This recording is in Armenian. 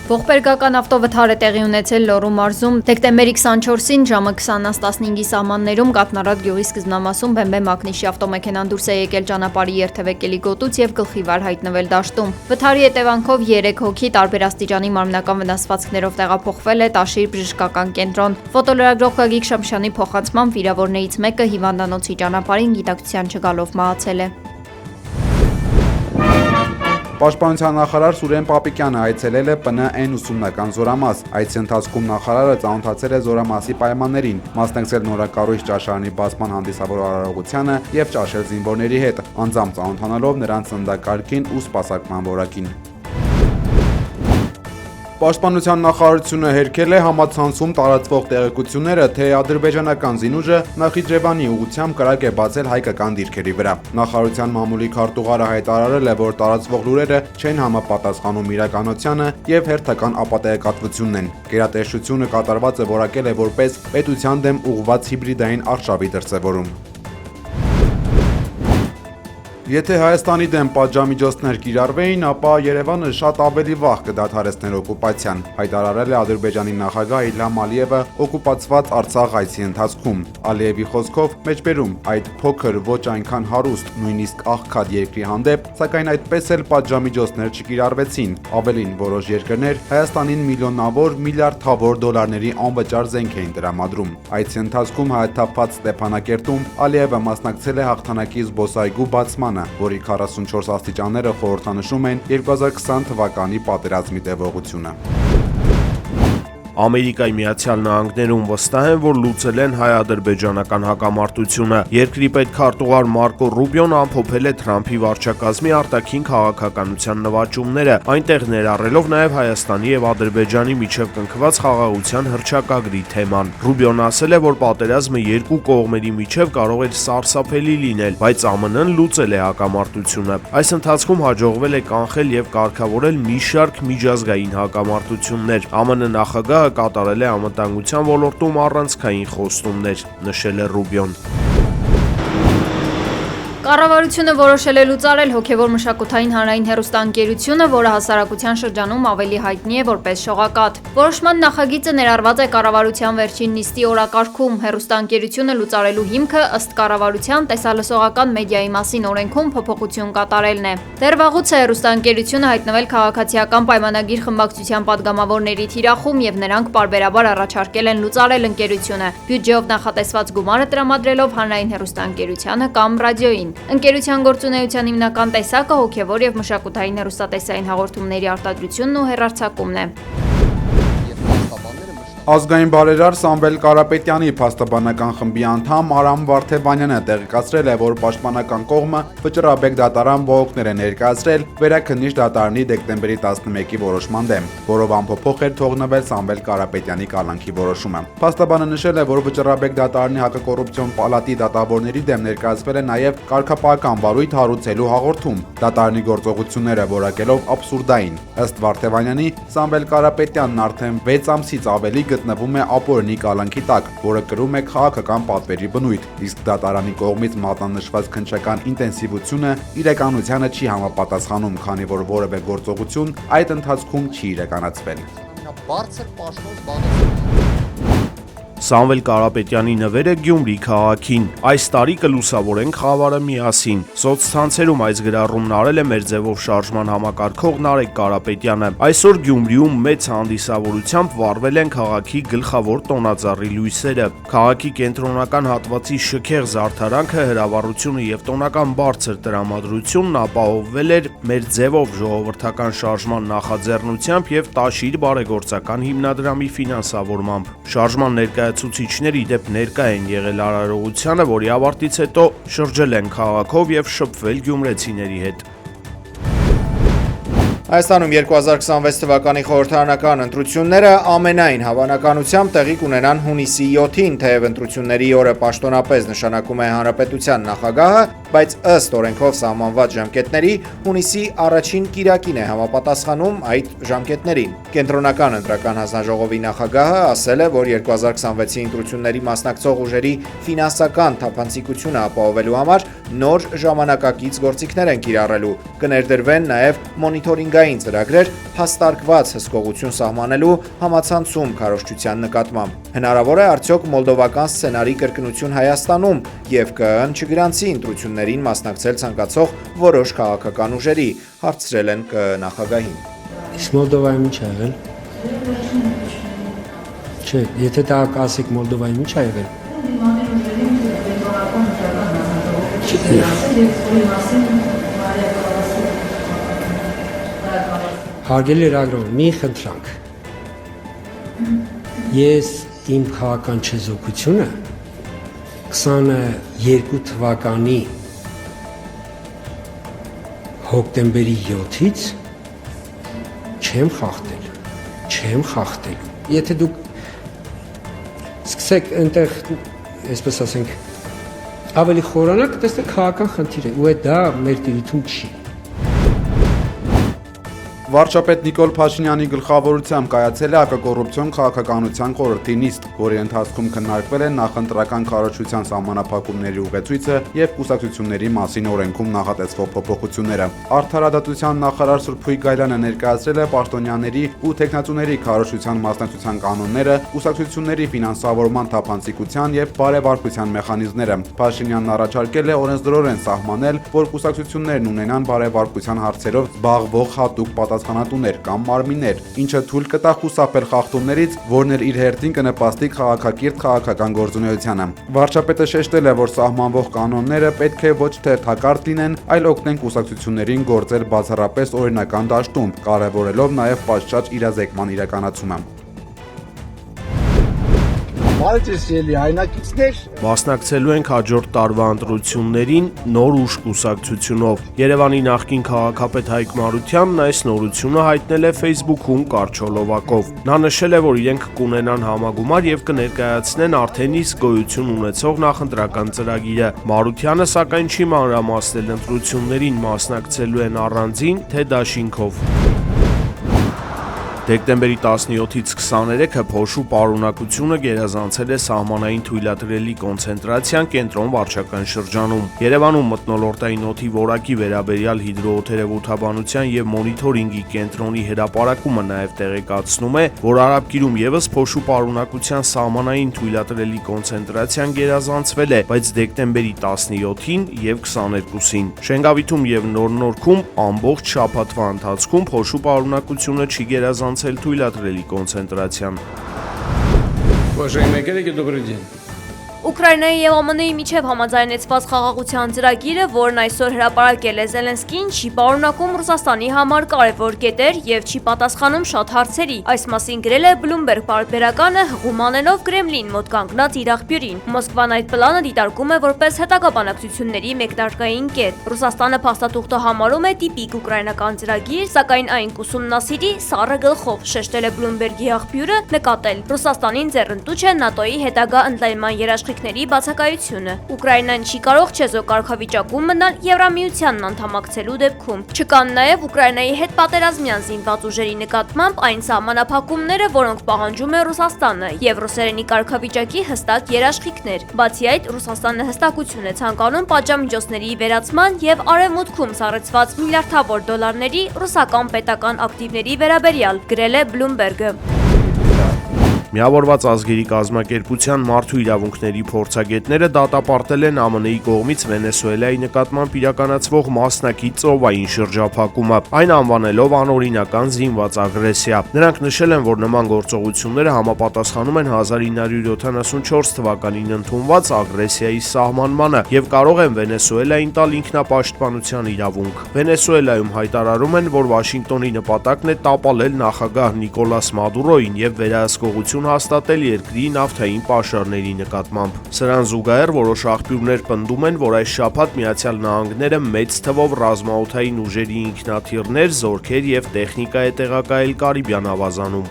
Ողբերգական ավտովթար է տեղի ունեցել Լոռու մարզում դեկտեմբերի 24-ին ժամը 20:15-ի սահմաններում Կատնարատ գյուղի սկզբնամասում Բեմբե Մակնիշի ավտոմեքենան դուրս է եկել ճանապարհի երթևեկելի գոտուց եւ գլխիվար հայտնվել դաշտում։ Վթարի հետևանքով 3 հոգի տարբեր աստիճանի մարմնական վնասվածքներով տեղափոխվել է Տաշիր բժշկական կենտրոն։ Ֆոտոլրագրող Գագիկ Շամշյանի փոխանցմամբ վիրավորներից մեկը հիվանդանոցի ճանապարհին գիտակցության չգալով մահացել է։ Պաշտպանության նախարար Սուրեն Պապիկյանը այցելել է ՊՆ ուսումնական զորամաս։ Այցի ընթացքում նախարարը ծանոթացել է զորամասի պայմաններին, մասնակցել նորակառույց ճաշարանի բացման հանդիսավոր արարողությանը եւ ճաշել զինվորների հետ, անձամբ ծանոթանալով նրանց ծննդակարգին ու սպասարկման որակին։ Պաշտպանության նախարարությունը հերքել է համացանցում տարածվող տեղեկությունները, թե ադրբեջանական զինուժը Նախիջևանի ուղղությամբ կրակ է բացել հայկական դիրքերի վրա։ Նախարարության մամուլի քարտուղարը հայտարարել է, որ տարածվող լուրերը չեն համապատասխանում իրականությանը եւ հերթական ապատեգատվությունն են։ Գերատեսչությունը կատարվածը որակել է որպես պետության դեմ ուղղված հիբրիդային արշավի դրսևորում։ Եթե Հայաստանի դեմ պատժամիջոցներ կիրառվեին, ապա Երևանը շատ ավելի վաղ կդադարեցներ օկուպացիան, հայտարարել է Ադրբեջանի նախագահ Իլհամ Ալիևը օկուպացված Արցախ այցի ընթացքում։ Ալիևի խոսքով մեջբերում այդ փոքր ոչ այնքան հարուստ, նույնիսկ աղքատ երկրի հանդեպ, սակայն այդպես էլ պատժամիջոցներ չկիրառվեցին։ Ավելին, որոշ երկրներ Հայաստանին միլիոնավոր, միլիարդավոր դոլարների անվճար զենք էին տրամադրում։ Այցի ընթացքում հայտարարված Ստեփանակերտում Ալիևը մասնակցել է հաղթանակի զբոսայգու բացման, որի 44 աստիճանները խորհրդանշում են 2020 թվականի պատերազմի տևողությունը։ Ամերիկայի Միացյալ Նահանգներում վստահ են, որ լուծել են հայ-ադրբեջանական հակամարտությունը։ Երկրի պետքարտուղար Մարկո Ռուբիոն ամփոփել է Թրամփի վարչակազմի արտաքին քաղաքականության նվաճումները, այնտեղ ներառելով նաև Հայաստանի եւ Ադրբեջանի միջև կնքված խաղաղության հռչակագրի թեման։ Ռուբիոն ասել է, որ պատերազմը երկու կողմերի միջև կարող է սարսափելի լինել, բայց ԱՄՆ-ն լուծել է հակամարտությունը։ Այս ընթացքում հաջողվել է կանխել եւ կարգավորել մի շարք միջազգային հակամարտություններ։ ԱՄՆ նախագահը կատարել է անվտանգության ոլորտում առանցքային խոստումներ, նշել է Ռուբիոն։ Կառավարությունը որոշել է լուծարել հոգևոր մշակութային հանրային հեռուստաընկերությունը, որը հասարակության շրջանում ավելի հայտնի է որպես շողակաթ։ Որոշման նախագիծը ներառված է կառավարության վերջին նիստի օրակարգում։ Հեռուստաընկերությունը լուծարելու հիմքը ըստ կառավարության տեսալսողական մեդիայի մասին օրենքում փոփոխություն կատարելն է։ Դեռ վաղուց է հեռուստաընկերությունը հայտնվել քաղաքացիական պայմանագիր խմբակցության падգամավորների թիրախում եւ նրանք պարբերաբար առաջարկել են լուծարել ընկերությունը, բյուջեով նախատեսված գումարը տրամադրելով հանրային հեռուստաընկերությանը կամ ռադիոյին։ Ընկերության գործունեության հիմնական տեսակը հոգևոր եւ մշակութային հեռուստատեսային հաղորդումների արտադրությունն ու հեռարձակումն է։ Ազգային բարերար Սամվել Կարապետյանի փաստաբանական խմբի անդամ Արամ Վարդևանյանը տեղեկացրել է, որ պաշտպանական կողմը վճռաբեկ դատարան բողոքներ է ներկայացրել վերաքննիչ դատարանի դեկտեմբերի 11-ի որոշման դեմ, որով անփոփոխ էր թողնվել Սամվել Կարապետյանի կալանքի որոշումը։ Փաստաբանը նշել է, որ վճռաբեկ դատարանի հակակոռուպցիոն պալատի դատավորների դեմ ներկայացվել է նաև կարգապահական վարույթ հարուցելու հաղորդում, դատարանի գործողությունները որակելով աբսուրդային։ Ըստ Վարդևանյանի, Սամվել Կարապետյանն արդեն 6 ամսից ավելի գտնվում է ապօրինի կալանքի տակ, որը կրում է քաղաքական պատվերի բնույթ, իսկ դատարանի կողմից մատնանշված քննչական ինտենսիվությունը իրականությանը չի համապատասխանում, քանի որ որևէ գործողություն այդ ընթացքում չի իրականացվել։ Բարձր պաշտոն զբաղեցնում Սամվել Կարապետյանի նվերը Գյումրի քաղաքին։ Այս տարի կլուսավորենք խավարը միասին։ Սոցցանցերում այս գրառումն արել է մեր ձևով շարժման համակարգող Նարեկ Կարապետյանը։ Այսօր Գյումրիում մեծ հանդիսավորությամբ վառվել են քաղաքի գլխավոր տոնածառի լույսերը։ Քաղաքի կենտրոնական հատվածի շքեղ զարդարանքը, հրավառությունը եւ տոնական բարձր տրամադրությունն ապահովվել էր մեր ձևով ժողովրդական շարժման նախաձեռնությամբ եւ Տաշիր բարեգործական հիմնադրամի ֆինանսավորմամբ։ Շարժման ներկայացուցիչներ իդեպ ներկա են եղել արարողությանը, որի ավարտից հետո շրջել են քաղաքով եւ շփվել գյումրեցիների հետ։ Հայաստանում 2026 թվականի խորհրդարանական ընտրությունները ամենայն հավանականությամբ տեղի կունենան հունիսի 7-ին, թեև ընտրությունների օրը պաշտոնապես նշանակում է հանրապետության նախագահը, բայց ըստ օրենքով սահմանված ժամկետների հունիսի առաջին կիրակին է համապատասխանում այդ ժամկետներին։ Կենտրոնական ընտրական հանձնաժողովի նախագահը ասել է, որ 2026-ի ընտրությունների մասնակցող ուժերի ֆինանսական թափանցիկությունը ապահովելու համար նոր ժամանակակից գործիքներ են կիրառելու։ Կներդրվեն նաև մոնիթորինգային ծրագրեր հաստարկված հսկողություն սահմանելու համացանցում քարոզչության նկատմամբ։ Հնարավոր է արդյոք մոլդովական սցենարի կրկնություն Հայաստանում եւ ԿԸ-ն չգրանցի ընտրություններին մասնակցել ցանկացող որոշ քաղաքական ուժերի, հարցրել են ԿԸ նախագահին։ Իսկ Մոլդովայում ինչ ա եղել։ Չէ, եթե դա ասեք Մոլդովայում ինչ ա եղել։ Հարգելի լրագրող, մի խնդրանք։ Ես իմ քաղաքական չեզոքությունը 22 թվականի հոկտեմբերի 7-ից չեմ խախտել։ Եթե դուք սկսեք այնտեղ, այսպես ասենք, ավելի խորանալ, կտեսնեք քաղաքական խնդիր է, ու դա մեր տիրույթում չի։ Վարչապետ Նիկոլ Փաշինյանի գլխավորությամբ կայացել է հակակոռուպցիոն քաղաքականության խորհրդի նիստ, որի ընթացքում քննարկվել են նախընտրական քարոզչության սահմանափակումների ուղեցույցը եւ կուսակցությունների մասին օրենքում նախատեսվող փոփոխությունները։ Արդարադատության նախարար Սուրբ Գայլյանը ներկայացրել է պաշտոնյաների ու տեխնացուների քարոզչության մասնակցության կանոնները, կուսակցությունների ֆինանսավորման թափանցիկության եւ բարեվարկության մեխանիզմները։ Փաշինյանն առաջարկել է օրենսդրորեն սահմանել, որ կուսակցություններն ունենան բարեվարկության հարցերով զբաղվող հատուկ պատասխանատուներ կամ մարմիններ, ինչը թույլ կտա խուսափել խախտումներից, որն էլ իր հերթին կնպաստի քաղաքակիրթ քաղաքական գործունեությանը։ Վարչապետը շեշտել է, որ սահմանվող կանոնները պետք է ոչ թե թակարդ լինեն, այլ օգնեն կուսակցություններին գործել բացառապես օրինական դաշտում, կարևորելով նաև պատշաճ իրազեկման իրականացումը։ Մասնակցելու ենք հաջորդ տարվա ընտրություններին նոր ուժ կուսակցությունով։ Երևանի նախկին քաղաքապետ Հայկ Մարությանն այս նորությունը հայտնել է Facebook-ում կարճոլովակով։ Նա նշել է, որ իրենք կունենան համագումար եւ կներկայացնեն արդեն իսկ գոյություն ունեցող նախընտրական ծրագիրը։ Մարությանը սակայն չի մանրամասնել ընտրություններին մասնակցելու են առանձին, թե դաշինքով։ Դեկտեմբերի 17-ից 23-ը փոշու պարունակությունը գերազանցել է սահմանային թույլատրելի կոնցենտրացիան կենտրոն վարչական շրջանում։ Երևանում մթնոլորտային օդի որակի վերաբերյալ հիդրոօթերևութաբանության եւ մոնիթորինգի կենտրոնի հրապարակումը նաեւ տեղեկացնում է, որ Արաբկիրում եւս փոշու պարունակության սահմանային թույլատրելի կոնցենտրացիան գերազանցվել է, բայց դեկտեմբերի 17-ին եւ 22-ին։ Շենգավիթում եւ Նորնորքում ամբողջ շաբաթվա ընթացքում փոշու պարունակությունը չի գերազանցել թույլատրելի կոնցենտրացիան։ Уважаемые коллеги, добрый день. Ուկրաինայի եւ ԱՄՆ-ի միջև համաձայնեցված խաղաղության ծրագիրը, որն այսօր հրապարակել է Զելենսկին, չի պարունակում Ռուսաստանի համար կարևոր կետեր եւ չի պատասխանում շատ հարցերի։ Այս մասին գրել է Bloomberg պարբերականը, հղում անելով Կրեմլին մոտ կանգնած իր աղբյուրին։ Մոսկվան այդ պլանը դիտարկում է որպես հետագա բանակցությունների մեկնարկային կետ։ Ռուսաստանը փաստաթուղթը համարում է տիպիկ ուկրաինական ծրագիր, սակայն այն կուսումնասիրի սառը գլխով, շեշտել է Bloomberg-ի աղբյուրը, նկատել Ռուսաստանին ձեռնտու չէ ՆԱՏՕ-ի հետագա ընդլայնման երաշխիքների բացակայությունը։ Ուկրաինան չի կարող չեզոք կարգավիճակում մնալ Եվրամիությանն անդամակցելու դեպքում։ Չկան նաև Ուկրաինայի հետ պատերազմյան զինված ուժերի նկատմամբ այն սահմանափակումները, որոնք պահանջում է Ռուսաստանը, եւ ռուսերենի կարգավիճակի հստակ երաշխիքներ։ Բացի այդ, Ռուսաստանը հստակություն է ցանկանում պատժամիջոցների վերացման եւ արևմուտքում սառեցված միլիարդավոր դոլարների ռուսական պետական ակտիվների վերաբերյալ, գրել է Bloomberg-ը։ Միավորված ազգերի կազմակերպության մարդու իրավունքների փորձագետները դատապարտել են ԱՄՆ-ի կողմից Վենեսուելայի նկատմամբ իրականացվող մասնակից ծովային շրջափակումը, այն անվանելով անօրինական զինված ագրեսիա։ Նրանք նշել են, որ նման գործողությունները համապատասխանում են 1974 թվականին ընդունված ագրեսիայի սահմանմանը եւ կարող են Վենեսուելային տալ ինքնապաշտպանության իրավունք։ Վենեսուելայում հայտարարում են, որ Վաշինգտոնի նպատակն է տապալել նախագահ Նիկոլաս Մադուրոին եւ վերահսկողություն հաստատել երկրի նավթային պաշարների նկատմամբ։ Սրան զուգահեռ որոշ աղբյուրներ պնդում են, որ այս շաբաթ Միացյալ Նահանգները մեծ թվով ռազմաօդային ուժերի ինքնաթիռներ, զորքեր եւ տեխնիկա է տեղակայել Կարիբյան ավազանում։